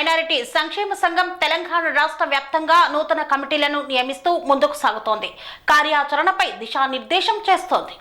Minority సంక్షేమ సంఘం తెలంగాణ రాష్ట్ర వ్యాప్తంగా నూతన కమిటీలను నియమిస్తూ ముందుకు సాగుతోంది. కార్యాచరణపై దిశానిర్దేశం చేస్తోంది.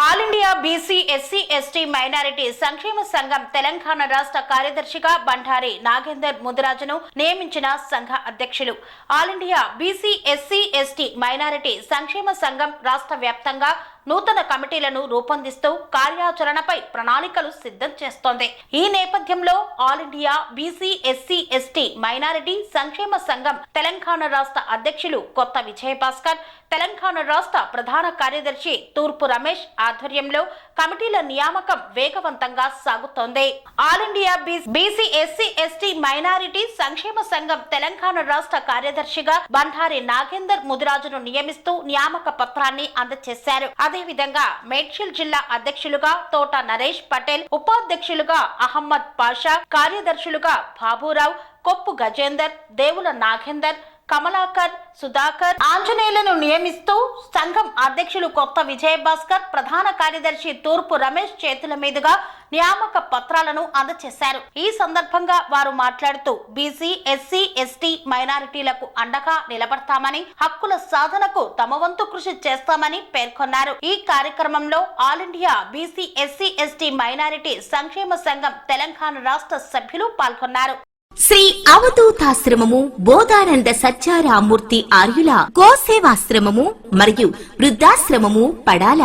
All India BC SC ST minority సంక్షేమ సంఘం తెలంగాణ రాష్ట్ర కార్యదర్శిగా బండారి నాగేందర్ ముదిరాజును నియమించిన సంఘ అధ్యక్షులు. All India BC SC ST minority సంక్షేమ సంఘం రాష్ట్ర వ్యాప్తంగా నూతన కమిటీలను రూపొందిస్తూ కార్యాచరణపై ప్రణాళికలు సిద్ధం చేస్తోంది. ఈ నేపథ్యంలో all India BC SC ST minority సంక్షేమ సంఘం తెలంగాణ రాష్ట్ర అధ్యక్షులు కొత్త విజయభాస్కర్, తెలంగాణ రాష్ట్ర ప్రధాన కార్యదర్శి తూర్పు రమేష్ ఆధ్వర్యంలో కమిటీల నియామకం వేగవంతంగా సాగుతోంది. All India BC SC ST minority సంక్షేమ సంఘం తెలంగాణ రాష్ట్ర కార్యదర్శిగా బండారి నాగేందర్ ముదిరాజును నియమిస్తూ నియామక పత్రాన్ని అందజేశారు. అదేవిధంగా మేడ్చల్ జిల్లా అధ్యక్షులుగా తోట నరేష్ పటేల్, ఉపాధ్యక్షులుగా అహ్మద్ పాషా, కార్యదర్శులుగా బాబురావు, కొప్పు గజేందర్, దేవుల నాగేందర్, కమలాకర్, సుధాకర్, ఆంజనేయులను నియమిస్తూ సంఘం అధ్యక్షులు కొత్త విజయభాస్కర్, ప్రధాన కార్యదర్శి తూర్పు రమేష్ చేతుల మీదుగా నియామక పత్రాలను అందజేశారు. ఈ సందర్భంగా వారు మాట్లాడుతూ బీసీ ఎస్సీ ఎస్టీ మైనారిటీలకు అండగా నిలబడతామని, హక్కుల సాధనకు తమ వంతు కృషి చేస్తామని పేర్కొన్నారు. ఈ కార్యక్రమంలో all India BC SC ST minority సంక్షేమ సంఘం తెలంగాణ రాష్ట్ర సభ్యులు పాల్గొన్నారు. శ్రీ అవధూతాశ్రమము, బోధానంద సత్యారామూర్తి ఆర్యుల గోసేవాశ్రమము మరియు వృద్ధాశ్రమము పడాల.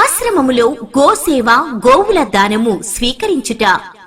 ఆశ్రమములో గోసేవ, గోవుల దానము స్వీకరించుట,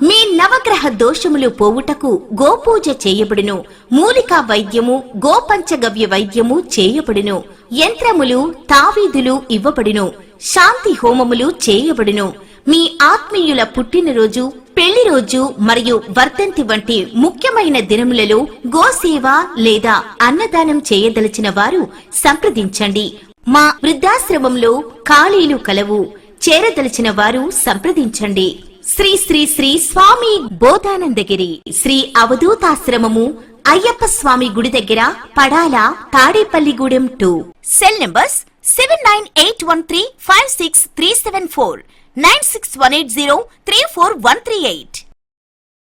మీ నవగ్రహ దోషములు పోవుటకు గోపూజ చేయబడును. మూలికా వైద్యము, గోపంచగవ్య వైద్యము చేయబడును. యంత్రములు, తావీదులు ఇవ్వబడును. శాంతి హోమములు చేయబడును. మీ ఆత్మీయుల పుట్టినరోజు, పెళ్లి రోజు మరియు వర్ధంతి వంటి ముఖ్యమైన దినములలో గోసేవ లేదా అన్నదానం చేయదలిచిన వారు సంప్రదించండి. మా వృద్ధాశ్రమంలో ఖాళీలు కలవు. చేరదలిచిన వారు సంప్రదించండి. శ్రీ శ్రీ శ్రీ స్వామి బోధానందగిరి శ్రీ అవధూతాశ్రమము, అయ్యప్ప స్వామి గుడి దగ్గర, పడాల, తాడేపల్లిగూడెం 2. Cell numbers 7981356374, 96180341138.